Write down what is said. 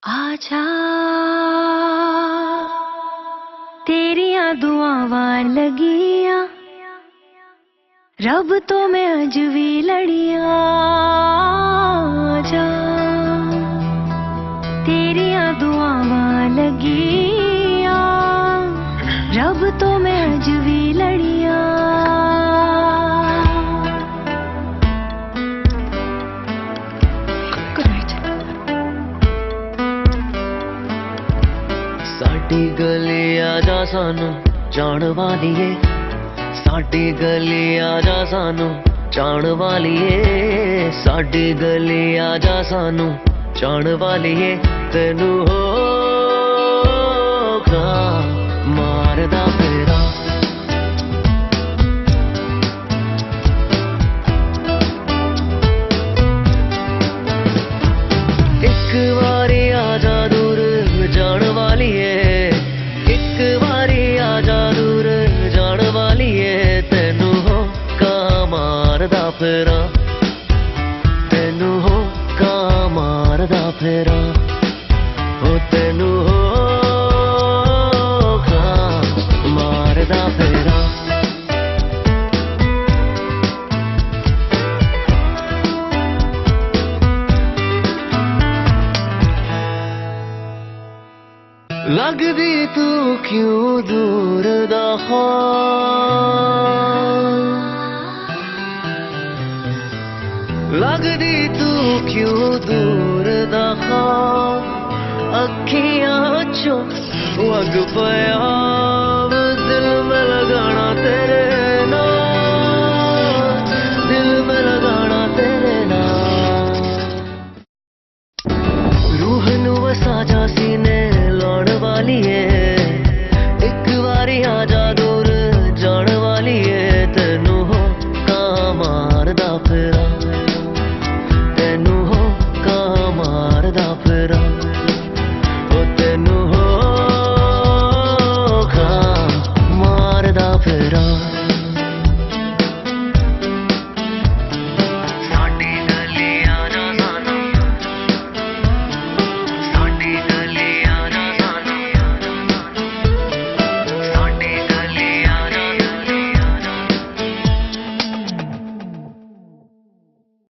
आजा तेरिया दुआवां लगियां रब तो मैं अज भी लड़िया। आजा तेरिया दुआवां लगियां रब तो मैं अज भी लड़िया। साडी गली आजा सानू जान वालिए, साडी गली आजा सानू जान वालिए, साडी गली आजा सानू जान वालिए। तेनू होगा मारदा फेरा, एक बारी आजा दूर जान वालिए, एक बारी आजा दूर जान वालिए। तेनू होगा मारदा फेरा, तेनू होगा मारदा फेरा, ओ तेनू होगा मारदा फेरा। लगदी तू क्यों दूर दा ख्वाब, लगदी तू क्यों दूर दा ख्वाब। अखियां चों वग पया